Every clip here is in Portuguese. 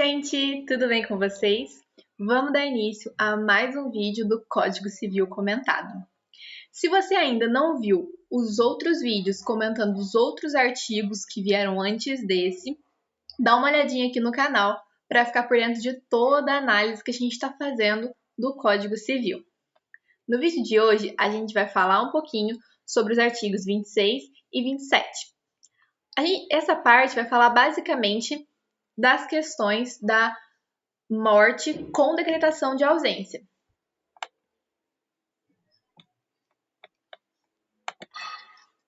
gente! Tudo bem com vocês? Vamos dar início a mais um vídeo do Código Civil comentado. Se você ainda não viu os outros vídeos comentando os outros artigos que vieram antes desse, dá uma olhadinha aqui no canal para ficar por dentro de toda a análise que a gente está fazendo do Código Civil. No vídeo de hoje, a gente vai falar um pouquinho sobre os artigos 26 e 27. Essa parte vai falar basicamente das questões da morte com decretação de ausência.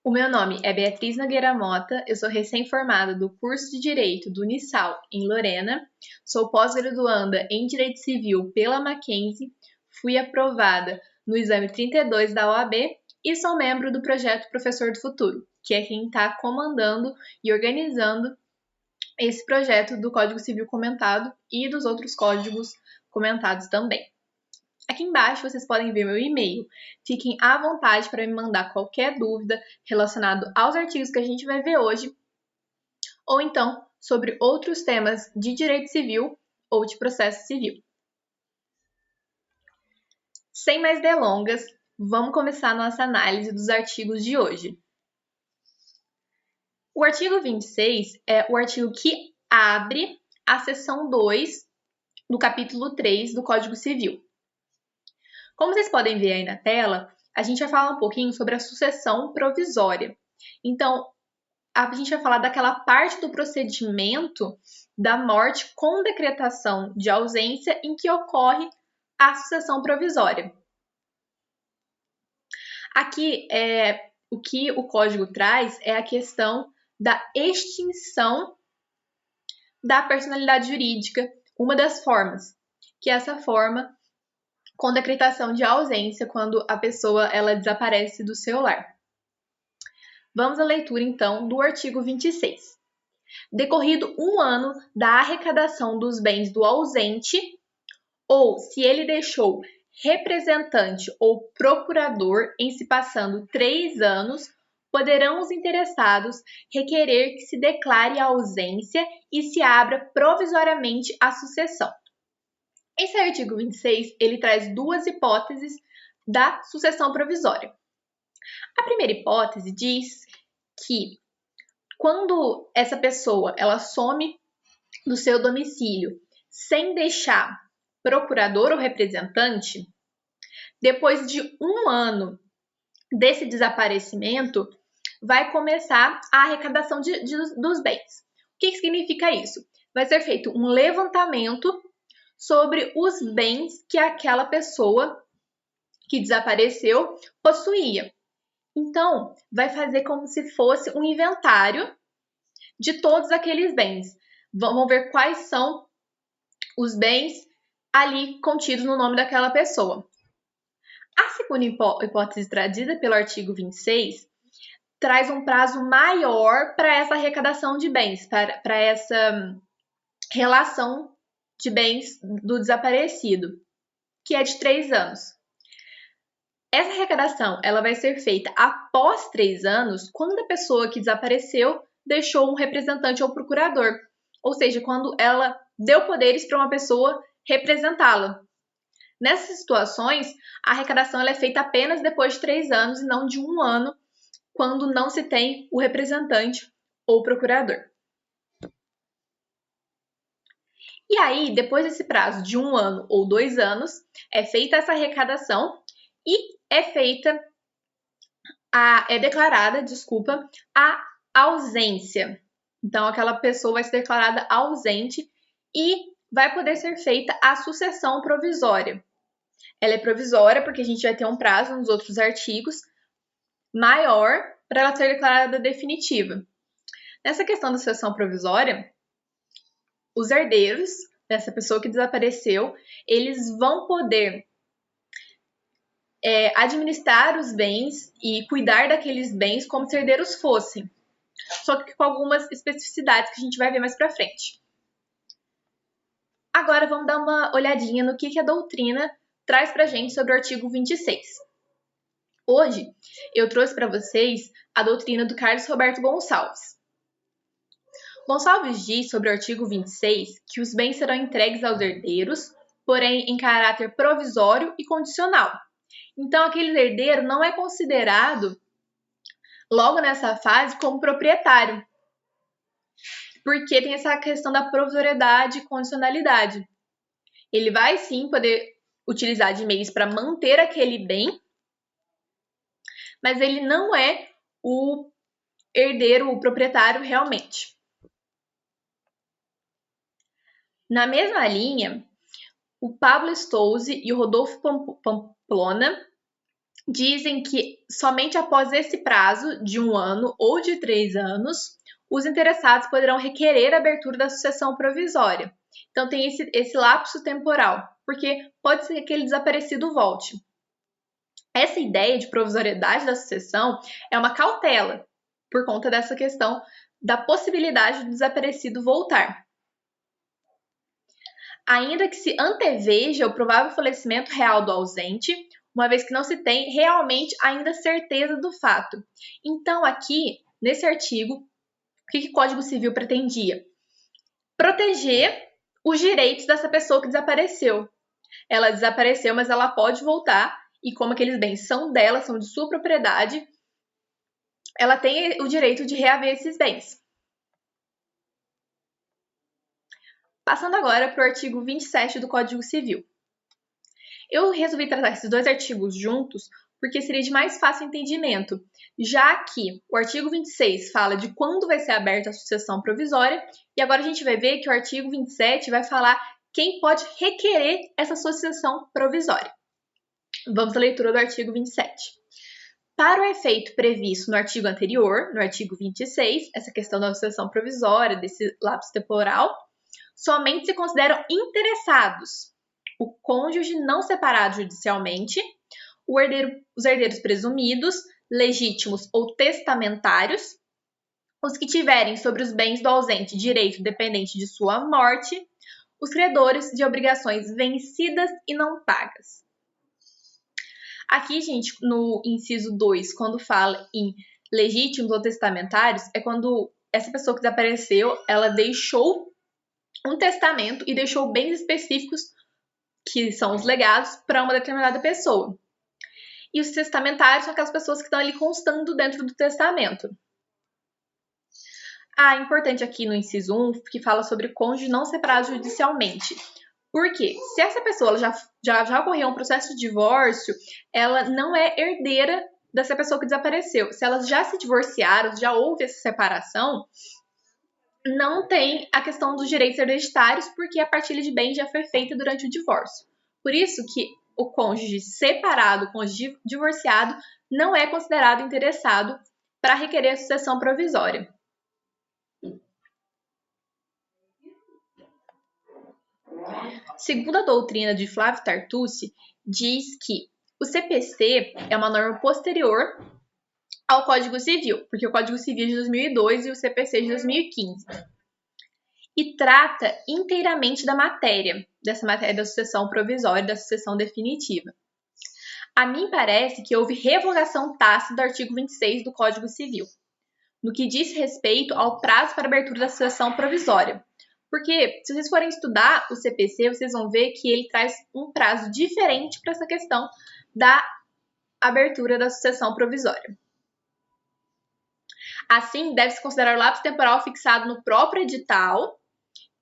O meu nome é Beatriz Nogueira Mota, eu sou recém-formada do curso de Direito do Unisal, em Lorena, sou pós-graduanda em Direito Civil pela Mackenzie, fui aprovada no exame 32 da OAB e sou membro do projeto Professor do Futuro, que é quem está comandando e organizando esse projeto do Código Civil comentado e dos outros códigos comentados também. Aqui embaixo vocês podem ver meu e-mail. Fiquem à vontade para me mandar qualquer dúvida relacionada aos artigos que a gente vai ver hoje, ou então sobre outros temas de direito civil ou de processo civil. Sem mais delongas, vamos começar a nossa análise dos artigos de hoje. O artigo 26 é o artigo que abre a seção 2 do capítulo 3 do Código Civil. Como vocês podem ver aí na tela, a gente vai falar um pouquinho sobre a sucessão provisória. Então, a gente vai falar daquela parte do procedimento da morte com decretação de ausência em que ocorre a sucessão provisória. Aqui, o que o Código traz é a questão da extinção da personalidade jurídica, uma das formas, que é essa forma com decretação de ausência, quando a pessoa ela desaparece do seu lar. Vamos à leitura, então, do artigo 26. Decorrido um ano da arrecadação dos bens do ausente, ou se ele deixou representante ou procurador em se passando 3 anos, poderão os interessados requerer que se declare a ausência e se abra provisoriamente a sucessão. Esse artigo 26, ele traz duas hipóteses da sucessão provisória. A primeira hipótese diz que quando essa pessoa ela some do seu domicílio sem deixar procurador ou representante, depois de um ano desse desaparecimento, vai começar a arrecadação dos bens. O que significa isso? Vai ser feito um levantamento sobre os bens que aquela pessoa que desapareceu possuía. Então, vai fazer como se fosse um inventário de todos aqueles bens. Vamos ver quais são os bens ali contidos no nome daquela pessoa. A segunda hipótese trazida pelo artigo 26 traz um prazo maior para essa arrecadação de bens, para essa relação de bens do desaparecido, que é de 3 anos. Essa arrecadação ela vai ser feita após 3 anos, quando a pessoa que desapareceu deixou um representante ou procurador, ou seja, quando ela deu poderes para uma pessoa representá-la. Nessas situações, a arrecadação ela é feita apenas depois de 3 anos e não de 1 ano, quando não se tem o representante ou procurador. E aí, depois desse prazo de 1 ano ou 2 anos, é feita essa arrecadação e declarada a ausência. Então, aquela pessoa vai ser declarada ausente e vai poder ser feita a sucessão provisória. Ela é provisória porque a gente vai ter um prazo nos outros artigos maior para ela ser declarada definitiva. Nessa questão da sucessão provisória, os herdeiros dessa pessoa que desapareceu, eles vão poder administrar os bens e cuidar daqueles bens como se herdeiros fossem, só que com algumas especificidades que a gente vai ver mais para frente. Agora vamos dar uma olhadinha no que a doutrina traz para a gente sobre o artigo 26. Hoje, eu trouxe para vocês a doutrina do Carlos Roberto Gonçalves. Gonçalves diz sobre o artigo 26 que os bens serão entregues aos herdeiros, porém em caráter provisório e condicional. Então, aquele herdeiro não é considerado, logo nessa fase, como proprietário, porque tem essa questão da provisoriedade e condicionalidade. Ele vai sim poder utilizar de meios para manter aquele bem, mas ele não é o herdeiro, o proprietário realmente. Na mesma linha, o Pablo Stolze e o Rodolfo Pamplona dizem que somente após esse prazo de 1 ano ou de 3 anos, os interessados poderão requerer a abertura da sucessão provisória. Então tem esse lapso temporal, porque pode ser que aquele desaparecido volte. Essa ideia de provisoriedade da sucessão é uma cautela, por conta dessa questão da possibilidade do desaparecido voltar. Ainda que se anteveja o provável falecimento real do ausente, uma vez que não se tem realmente ainda certeza do fato. Então, aqui, nesse artigo, o que o Código Civil pretendia? Proteger os direitos dessa pessoa que desapareceu. Ela desapareceu, mas ela pode voltar, e como aqueles bens são dela, são de sua propriedade, ela tem o direito de reaver esses bens. Passando agora para o artigo 27 do Código Civil. Eu resolvi tratar esses dois artigos juntos porque seria de mais fácil entendimento, já que o artigo 26 fala de quando vai ser aberta a sucessão provisória, e agora a gente vai ver que o artigo 27 vai falar quem pode requerer essa sucessão provisória. Vamos à leitura do artigo 27. Para o efeito previsto no artigo anterior, no artigo 26, essa questão da sucessão provisória, desse lapso temporal, somente se consideram interessados o cônjuge não separado judicialmente, os herdeiros presumidos, legítimos ou testamentários, os que tiverem sobre os bens do ausente direito dependente de sua morte, os credores de obrigações vencidas e não pagas. Aqui, gente, no inciso 2, quando fala em legítimos ou testamentários, é quando essa pessoa que desapareceu, ela deixou um testamento e deixou bens específicos, que são os legados, para uma determinada pessoa. E os testamentários são aquelas pessoas que estão ali constando dentro do testamento. Importante aqui no inciso 1, que fala sobre cônjuge não separado judicialmente. Por quê? Se essa pessoa já ocorreu um processo de divórcio, ela não é herdeira dessa pessoa que desapareceu. Se elas já se divorciaram, já houve essa separação, não tem a questão dos direitos hereditários, porque a partilha de bens já foi feita durante o divórcio. Por isso que o cônjuge separado, o cônjuge divorciado, não é considerado interessado para requerer a sucessão provisória. Segundo a doutrina de Flávio Tartucci, diz que o CPC é uma norma posterior ao Código Civil, porque o Código Civil é de 2002 e o CPC é de 2015. E trata inteiramente dessa matéria da sucessão provisória e da sucessão definitiva. A mim parece que houve revogação tácita do artigo 26 do Código Civil, no que diz respeito ao prazo para abertura da sucessão provisória. Porque, se vocês forem estudar o CPC, vocês vão ver que ele traz um prazo diferente para essa questão da abertura da sucessão provisória. Assim, deve-se considerar o lapso temporal fixado no próprio edital,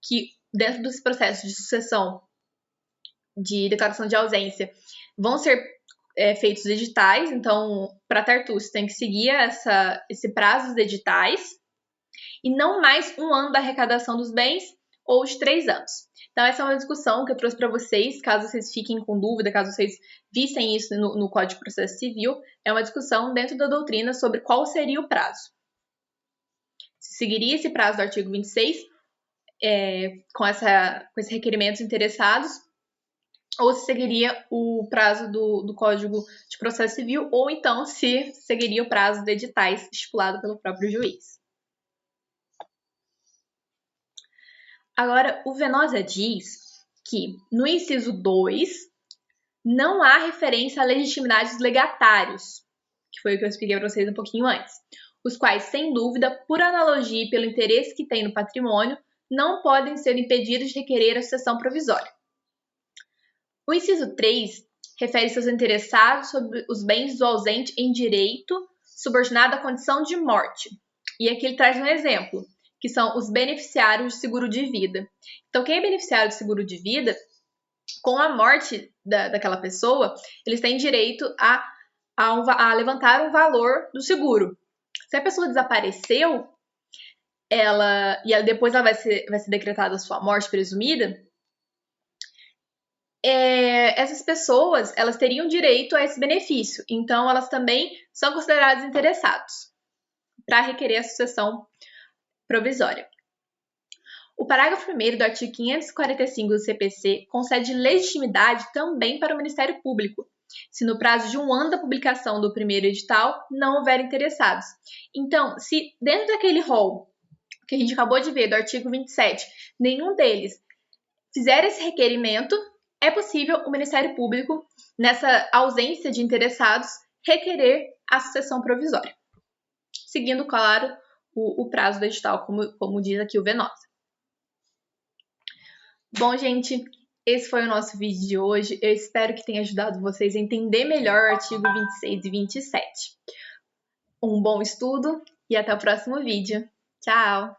que dentro dos processos de sucessão de declaração de ausência vão ser feitos editais. Então, para Tartucci, tem que seguir esse prazo dos editais e não mais 1 ano da arrecadação dos bens ou de 3 anos. Então, essa é uma discussão que eu trouxe para vocês, caso vocês fiquem com dúvida, caso vocês vissem isso no Código de Processo Civil, é uma discussão dentro da doutrina sobre qual seria o prazo. Se seguiria esse prazo do artigo 26, com esses requerimentos interessados, ou se seguiria o prazo do Código de Processo Civil, ou então se seguiria o prazo de editais estipulado pelo próprio juiz. Agora, o Venosa diz que, no inciso 2, não há referência à legitimidade dos legatários, que foi o que eu expliquei para vocês um pouquinho antes. os quais, sem dúvida, por analogia e pelo interesse que têm no patrimônio, não podem ser impedidos de requerer a sucessão provisória. O inciso 3 refere-se aos interessados sobre os bens do ausente em direito, subordinado à condição de morte. E aqui ele traz um exemplo, que são os beneficiários de seguro de vida. Então, quem é beneficiário de seguro de vida, com a morte daquela pessoa, eles têm direito a levantar um valor do seguro. Se a pessoa desapareceu, depois ela vai ser decretada a sua morte presumida, essas pessoas, elas teriam direito a esse benefício. Então, elas também são consideradas interessados para requerer a sucessão provisória. O parágrafo 1º do artigo 545 do CPC concede legitimidade também para o Ministério Público, se no prazo de 1 ano da publicação do primeiro edital não houver interessados. Então, se dentro daquele rol que a gente acabou de ver do artigo 27, nenhum deles fizer esse requerimento, é possível o Ministério Público, nessa ausência de interessados, requerer a sucessão provisória, seguindo, claro, o prazo do edital, como diz aqui o Venosa. Bom, gente, esse foi o nosso vídeo de hoje. Eu espero que tenha ajudado vocês a entender melhor o artigo 26 e 27. Um bom estudo e até o próximo vídeo. Tchau!